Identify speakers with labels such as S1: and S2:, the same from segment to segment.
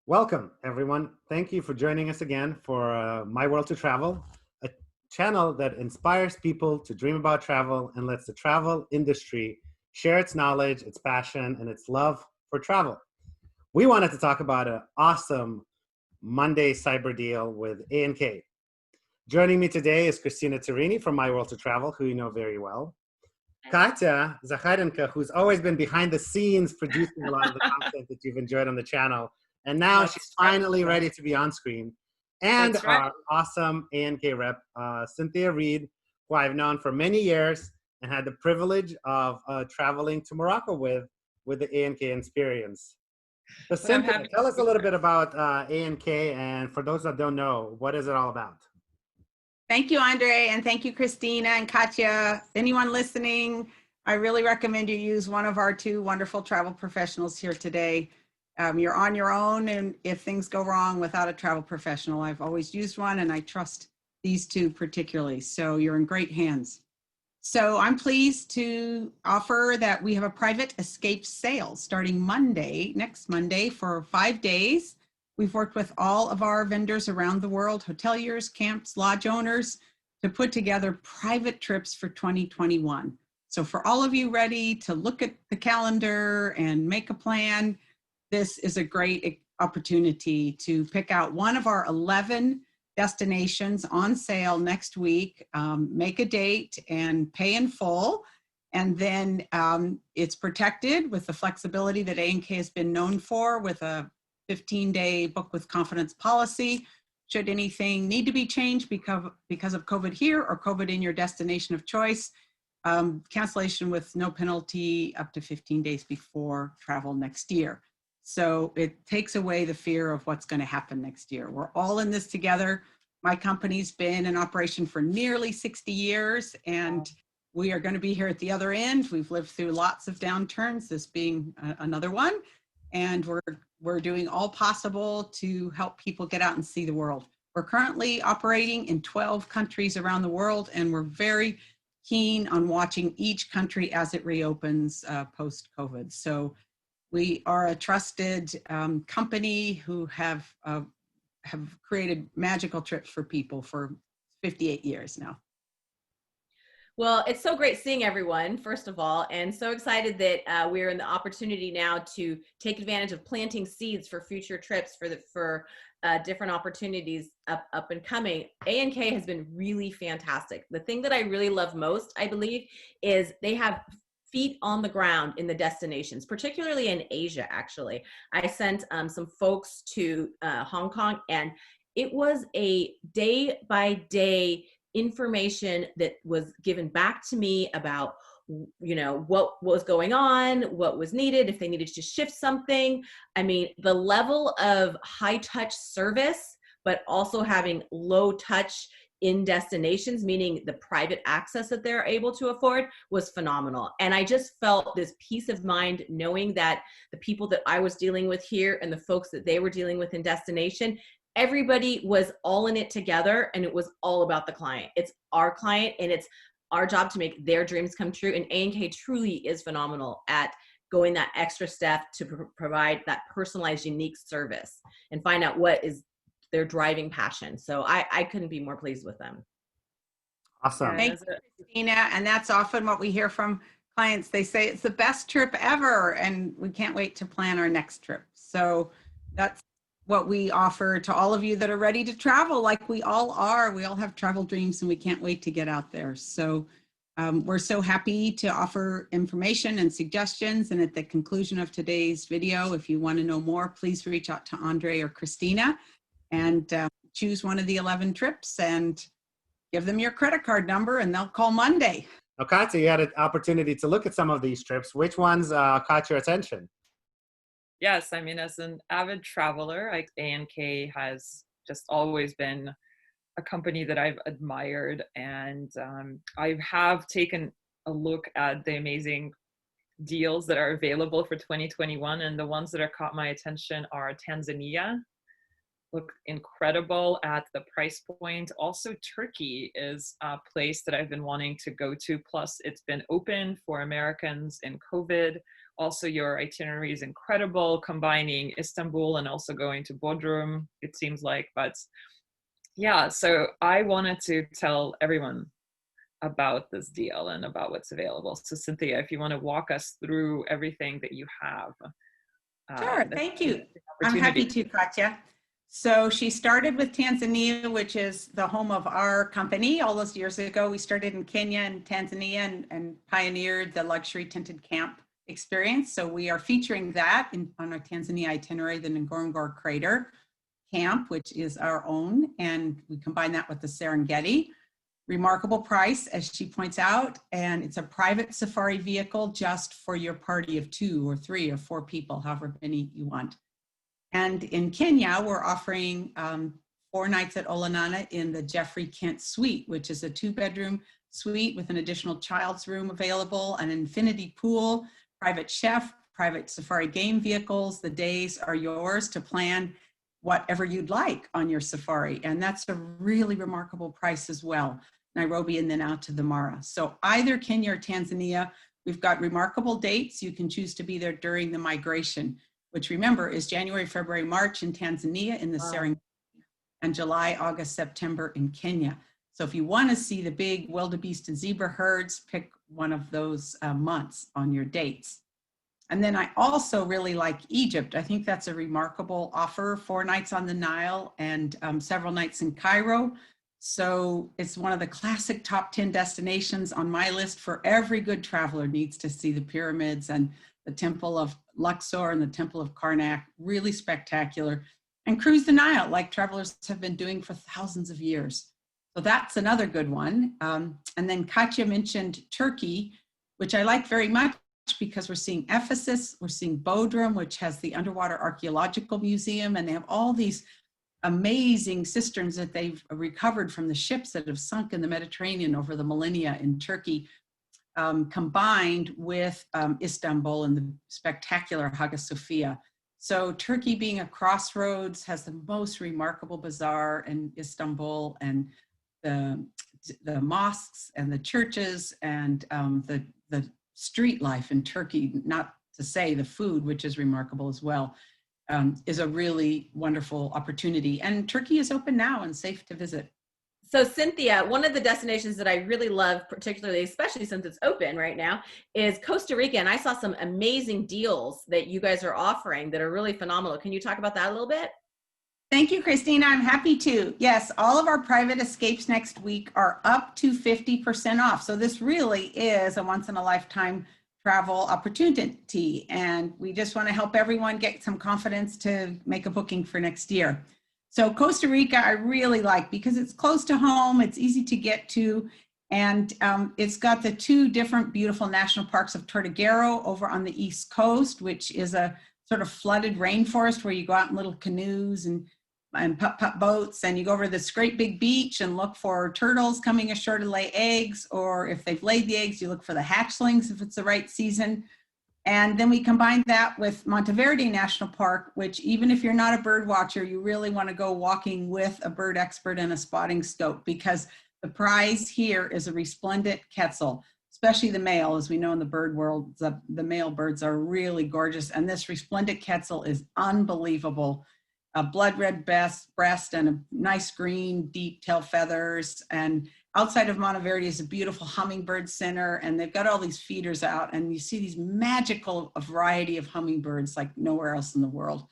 S1: Welcome, everyone. Thank you for joining us again for My World to Travel, a channel that inspires people to dream about travel and lets the travel industry share its knowledge, its passion, and its love for travel. We wanted to talk about an awesome Monday cyber deal with A&K. Joining me today is Christina Tarini from My World to Travel, who you know very well. Katya Zakharenko, who's always been behind the scenes producing a lot of the content that you've enjoyed on the channel. And now she's finally ready to be on screen. And our awesome A&K rep, Cynthia Reed, who I've known for many years and had the privilege of traveling to Morocco with the A&K experience. So Cynthia, tell us a little bit about A&K, and for those that don't know, what is it all about?
S2: Thank you, Andre, and thank you, Christina and Katya. Anyone listening, I really recommend you use one of our two wonderful travel professionals here today. You're on your own, and if things go wrong without a travel professional, I've always used one, and I trust these two particularly. So you're in great hands. So I'm pleased to offer that we have a private escape sale starting Monday, next Monday, for 5 days. We've worked with all of our vendors around the world, hoteliers, camps, lodge owners, to put together private trips for 2021. So for all of you ready to look at the calendar and make a plan, this is a great opportunity to pick out one of our 11 destinations on sale next week, make a date and pay in full. And then it's protected with the flexibility that A&K has been known for, with a 15-day book with confidence policy. Should anything need to be changed because of COVID here or COVID in your destination of choice, cancellation with no penalty up to 15 days before travel next year. So it takes away the fear of what's going to happen next year. We're all in this together. My company's been in operation for nearly 60 years, and we are going to be here at the other end. We've lived through lots of downturns, this being another one. And we're doing all possible to help people get out and see the world. We're currently operating in 12 countries around the world, and we're very keen on watching each country as it reopens post-COVID. So we are a trusted company who have created magical trips for people for 58 years now.
S3: Well, it's so great seeing everyone, first of all, and so excited that we're in the opportunity now to take advantage of planting seeds for future trips for different opportunities up and coming. A&K has been really fantastic. The thing that I really love most, I believe, is they have feet on the ground in the destinations, particularly in Asia, actually. I sent some folks to Hong Kong, and it was a day-by-day information that was given back to me about, you know, what was going on, what was needed, if they needed to shift something. I mean, the level of high touch service, but also having low touch in destinations, meaning the private access that they're able to afford, was phenomenal. And I just felt this peace of mind knowing that the people that I was dealing with here and the folks that they were dealing with in destination, everybody was all in it together, and it was all about the client. It's our client, and it's our job to make their dreams come true. And A&K truly is phenomenal at going that extra step to provide that personalized, unique service and find out what is their driving passion. So I couldn't be more pleased with them.
S1: Awesome.
S2: Thank you, Christina. And that's often what we hear from clients. They say it's the best trip ever, and we can't wait to plan our next trip. So that's what we offer to all of you that are ready to travel, like we all are. We all have travel dreams, and we can't wait to get out there. So we're so happy to offer information and suggestions. And at the conclusion of today's video, if you want to know more, please reach out to Andre or Christina and choose one of the 11 trips and give them your credit card number, and they'll call Monday.
S1: Okay, so you had an opportunity to look at some of these trips. Which ones caught your attention?
S4: Yes, I mean, as an avid traveler, like A&K has just always been a company that I've admired, and I have taken a look at the amazing deals that are available for 2021, and the ones that have caught my attention are Tanzania. Look incredible at the price point. Also, Turkey is a place that I've been wanting to go to. Plus, it's been open for Americans in COVID, Also, your itinerary is incredible, combining Istanbul and also going to Bodrum, it seems like. But yeah, so I wanted to tell everyone about this deal and about what's available. So Cynthia, if you want to walk us through everything that you have.
S2: Sure, thank you. I'm happy to, Katya. So she started with Tanzania, which is the home of our company. All those years ago, we started in Kenya and Tanzania and pioneered the luxury tinted camp experience. So we are featuring that on our Tanzania itinerary, the Ngorongoro Crater camp, which is our own. And we combine that with the Serengeti. Remarkable price, as she points out, and it's a private safari vehicle just for your party of 2 or 3 or 4 people, however many you want. And in Kenya, we're offering 4 nights at Olanana in the Jeffrey Kent Suite, which is a 2-bedroom suite with an additional child's room available, an infinity pool, private chef, private safari game vehicles. The days are yours to plan whatever you'd like on your safari. And that's a really remarkable price as well. Nairobi and then out to the Mara. So either Kenya or Tanzania, we've got remarkable dates. You can choose to be there during the migration, which remember is January, February, March in Tanzania in the Serengeti, and July, August, September in Kenya. So if you want to see the big wildebeest and zebra herds, pick one of those months on your dates. And then I also really like Egypt. I think that's a remarkable offer, 4 nights on the Nile and several nights in Cairo. So it's one of the classic top 10 destinations on my list for every good traveler needs to see the pyramids and the Temple of Luxor and the Temple of Karnak, really spectacular. And cruise the Nile like travelers have been doing for thousands of years. So that's another good one. And then Katya mentioned Turkey, which I like very much because we're seeing Ephesus, we're seeing Bodrum, which has the underwater archaeological museum, and they have all these amazing cisterns that they've recovered from the ships that have sunk in the Mediterranean over the millennia in Turkey, combined with Istanbul and the spectacular Hagia Sophia. So Turkey, being a crossroads, has the most remarkable bazaar in Istanbul, and the mosques and the churches and the street life in Turkey, not to say the food, which is remarkable as well, is a really wonderful opportunity. And Turkey is open now and safe to visit.
S3: So Cynthia, one of the destinations that I really love, particularly, especially since it's open right now, is Costa Rica. And I saw some amazing deals that you guys are offering that are really phenomenal. Can you talk about that a little bit?
S2: Thank you, Christina. I'm happy to. Yes, all of our private escapes next week are up to 50% off. So this really is a once in a lifetime travel opportunity. And we just want to help everyone get some confidence to make a booking for next year. So Costa Rica, I really like because it's close to home, it's easy to get to, and it's got the 2 different beautiful national parks of Tortuguero over on the East Coast, which is a sort of flooded rainforest where you go out in little canoes and putt-putt boats, and you go over to this great big beach and look for turtles coming ashore to lay eggs, or if they've laid the eggs, you look for the hatchlings if it's the right season. And then we combine that with Monteverde National Park, which even if you're not a bird watcher, you really want to go walking with a bird expert and a spotting scope, because the prize here is a resplendent quetzal, especially the male. As we know in the bird world, the male birds are really gorgeous. And this resplendent quetzal is unbelievable. A blood red breast and a nice green deep tail feathers. And outside of Monteverde is a beautiful hummingbird center, and they've got all these feeders out, and you see these magical variety of hummingbirds like nowhere else in the world.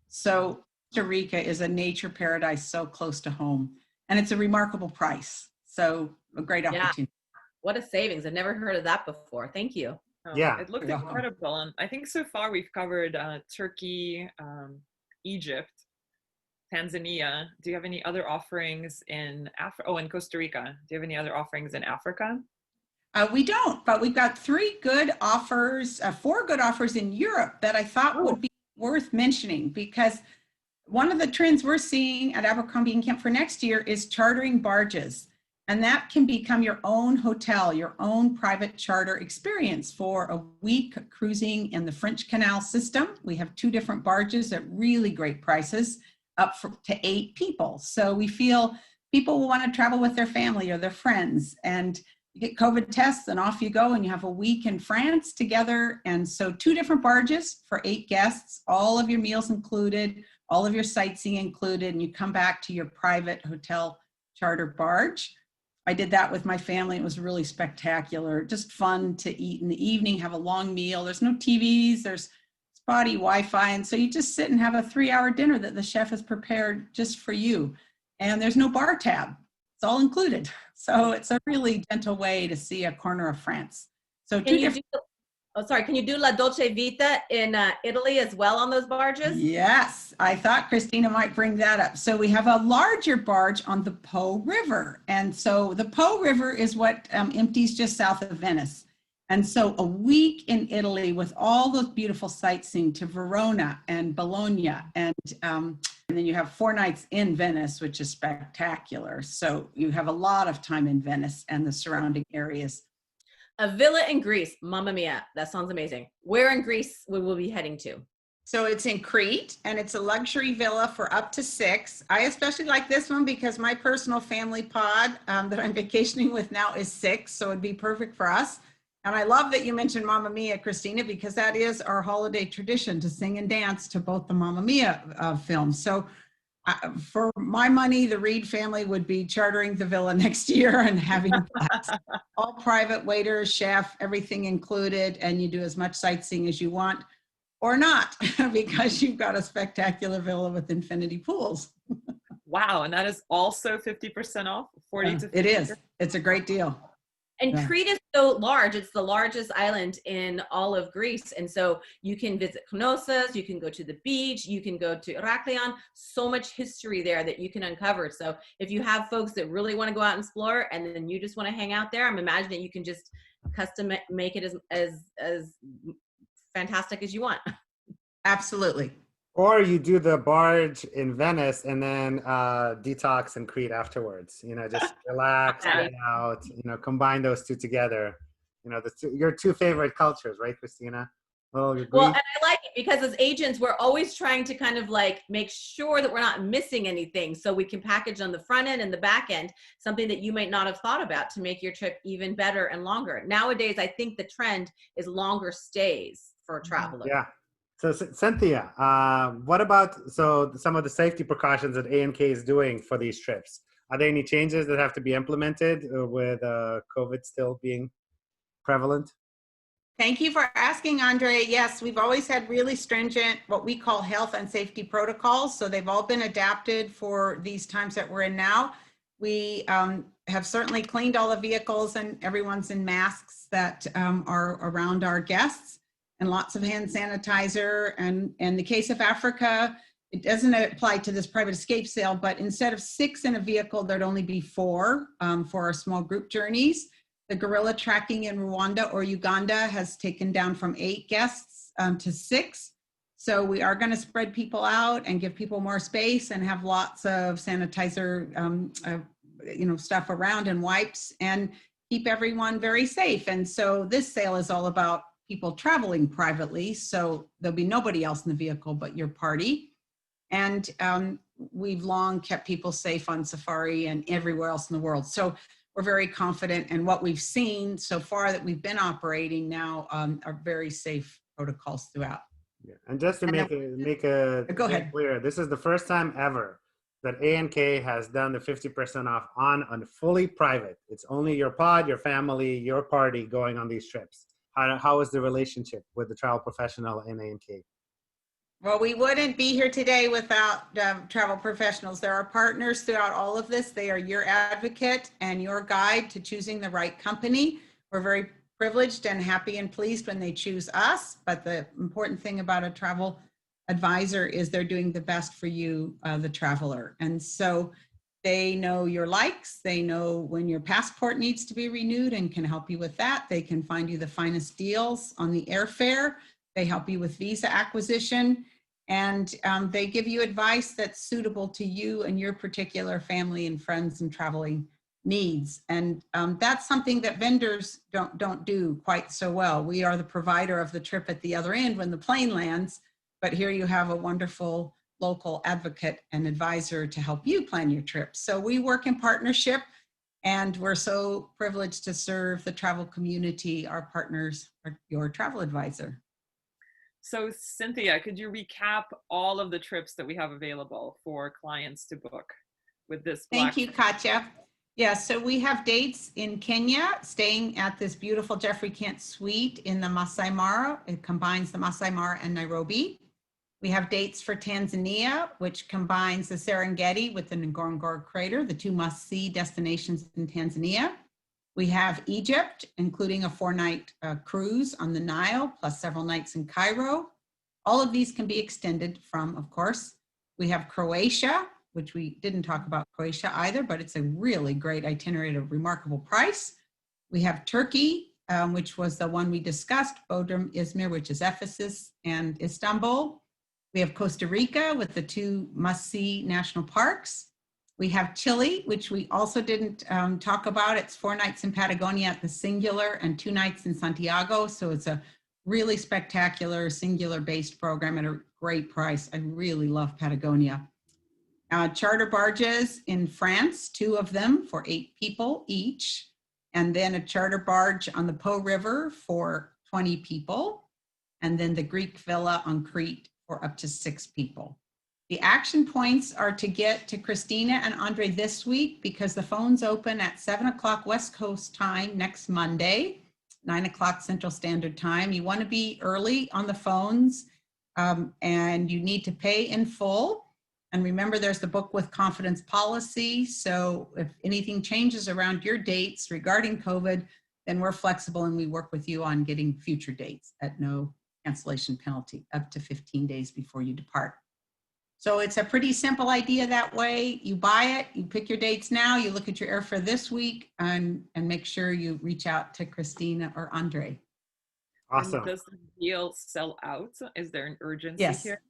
S2: So Costa Rica is a nature paradise so close to home, and it's a remarkable price. So a great opportunity.
S3: Yeah. What a savings. I've never heard of that before. Thank you.
S1: Yeah,
S4: it looked incredible. And I think so far we've covered Turkey, Egypt, Tanzania. Do you have any other offerings in Africa? Oh, in Costa Rica. Do you have any other offerings in Africa?
S2: We don't, but we've got 3 good offers, 4 good offers in Europe that I thought would be worth mentioning, because one of the trends we're seeing at Abercrombie Kent for next year is chartering barges. And that can become your own hotel, your own private charter experience for a week cruising in the French Canal system. We have 2 different barges at really great prices, up to 8 people. So we feel people will want to travel with their family or their friends, and you get COVID tests and off you go, and you have a week in France together. And so 2 different barges for 8 guests, all of your meals included, all of your sightseeing included, and you come back to your private hotel charter barge. I did that with my family. It was really spectacular, just fun to eat in the evening, have a long meal. There's no TVs, there's spotty Wi-Fi. And so you just sit and have a 3-hour dinner that the chef has prepared just for you. And there's no bar tab. It's all included. So it's a really gentle way to see a corner of France. So
S3: can you do La Dolce Vita in Italy as well on those barges?
S2: Yes, I thought Christina might bring that up. So we have a larger barge on the Po River. And so the Po River is what empties just south of Venice. And so a week in Italy with all those beautiful sightseeing to Verona and Bologna. And then you have 4 nights in Venice, which is spectacular. So you have a lot of time in Venice and the surrounding areas.
S3: A villa in Greece. Mamma mia. That sounds amazing. Where in Greece will we be heading to?
S2: So it's in Crete, and it's a luxury villa for up to 6. I especially like this one because my personal family pod that I'm vacationing with now is 6. So it'd be perfect for us. And I love that you mentioned Mamma Mia, Christina, because that is our holiday tradition to sing and dance to both the Mamma Mia films. So for my money, the Reed family would be chartering the villa next year and having all private waiters, chef, everything included, and you do as much sightseeing as you want or not because you've got a spectacular villa with infinity pools.
S4: Wow, and that is also 50% off, 40 to 50%?
S2: It is. It's a great deal.
S3: And Crete is so large. It's the largest island in all of Greece. And so you can visit Knossos, you can go to the beach, you can go to Heraklion, so much history there that you can uncover. So if you have folks that really want to go out and explore and then you just want to hang out there, I'm imagining you can just custom make it as fantastic as you want.
S2: Absolutely.
S1: Or you do the barge in Venice and then detox in Crete afterwards. You know, just relax, hang out. You know, combine those 2 together. You know, your 2 favorite cultures, right, Christina?
S3: Well, and I like it because as agents, we're always trying to kind of like make sure that we're not missing anything, so we can package on the front end and the back end something that you might not have thought about to make your trip even better and longer. Nowadays, I think the trend is longer stays for travelers.
S1: Yeah. So Cynthia, what about some of the safety precautions that A&K is doing for these trips? Are there any changes that have to be implemented with COVID still being prevalent?
S2: Thank you for asking, Andre. Yes, we've always had really stringent, what we call health and safety protocols. So they've all been adapted for these times that we're in now. We have certainly cleaned all the vehicles and everyone's in masks that are around our guests. And lots of hand sanitizer. And in the case of Africa, it doesn't apply to this private escape sale, but instead of 6 in a vehicle, there'd only be 4 for our small group journeys. The gorilla tracking in Rwanda or Uganda has taken down from 8 guests to 6. So we are going to spread people out and give people more space and have lots of sanitizer, stuff around and wipes and keep everyone very safe. And so this sale is all about people traveling privately, so there'll be nobody else in the vehicle but your party. And we've long kept people safe on safari and everywhere else in the world. So we're very confident, and what we've seen so far that we've been operating now are very safe protocols throughout.
S1: Yeah. And just to make it clear, this is the first time ever that A&K has done the 50% off on fully private. It's only your pod, your family, your party going on these trips. How is the relationship with the travel professional in A&K?
S2: Well, we wouldn't be here today without travel professionals. They're our partners throughout all of this. They are your advocate and your guide to choosing the right company. We're very privileged and happy and pleased when they choose us. But the important thing about a travel advisor is they're doing the best for you, the traveler. And so they know your likes. They know when your passport needs to be renewed and can help you with that. They can find you the finest deals on the airfare. They help you with visa acquisition, and they give you advice that's suitable to you and your particular family and friends and traveling needs. And that's something that vendors don't do quite so well. We are the provider of the trip at the other end when the plane lands, but here you have a wonderful local advocate and advisor to help you plan your trip. So we work in partnership. And we're so privileged to serve the travel community, our partners, your travel advisor.
S4: So Cynthia, could you recap all of the trips that we have available for clients to book with this Black
S2: Thank you, Katya. Yeah, so we have dates in Kenya, staying at this beautiful Jeffrey Kent suite in the Masai Mara. It combines the Masai Mara and Nairobi. We have dates for Tanzania, which combines the Serengeti with the Ngorongoro crater, the two must-see destinations in Tanzania. We have Egypt, including a 4-night cruise on the Nile, plus several nights in Cairo. All of these can be extended from, of course. We have Croatia, which we didn't talk about Croatia either, but it's a really great itinerary at a remarkable price. We have Turkey, which was the one we discussed, Bodrum, Izmir, which is Ephesus, and Istanbul. We have Costa Rica with the 2 must-see national parks. We have Chile, which we also didn't talk about. It's 4 nights in Patagonia at the Singular and 2 nights in Santiago. So it's a really spectacular singular-based program at a great price. I really love Patagonia. Charter barges in France, 2 of them for 8 people each. And then a charter barge on the Po River for 20 people. And then the Greek villa on Crete for up to 6 people. The action points are to get to Christina and Andre this week because the phones open at 7 o'clock West Coast time next Monday, 9 o'clock Central Standard Time. You want to be early on the phones and you need to pay in full. And remember, there's the book with confidence policy. So if anything changes around your dates regarding COVID, then we're flexible and we work with you on getting future dates at no cancellation penalty up to 15 days before you depart. So it's a pretty simple idea that way. You buy it, you pick your dates now, you look at your airfare this week and make sure you reach out to Christina or Andre.
S1: Awesome.
S4: And does the deal sell out? Is there an urgency
S2: Yes.
S4: here?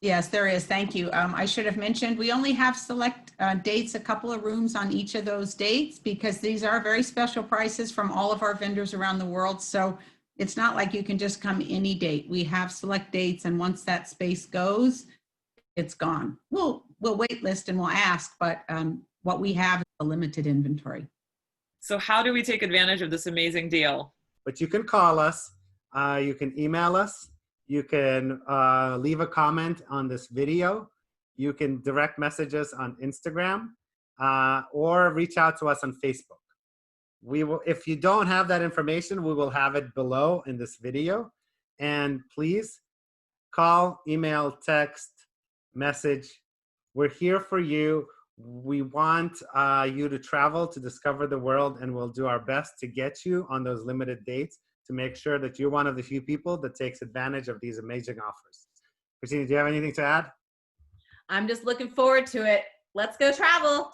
S2: Yes, there is. Thank you. I should have mentioned, we only have select dates, a couple of rooms on each of those dates because these are very special prices from all of our vendors around the world. So it's not like you can just come any date. We have select dates, and once that space goes, it's gone. We'll wait list and we'll ask, but what we have is a limited inventory.
S4: So how do we take advantage of this amazing deal?
S1: But you can call us, you can email us, you can leave a comment on this video, you can direct message us on Instagram, or reach out to us on Facebook. We will, if you don't have that information, we will have it below in this video. And please call, email, text, message. We're here for you. We want you to travel, to discover the world, and we'll do our best to get you on those limited dates to make sure that you're one of the few people that takes advantage of these amazing offers. Christina, do you have anything to add?
S3: I'm just looking forward to it. Let's go travel.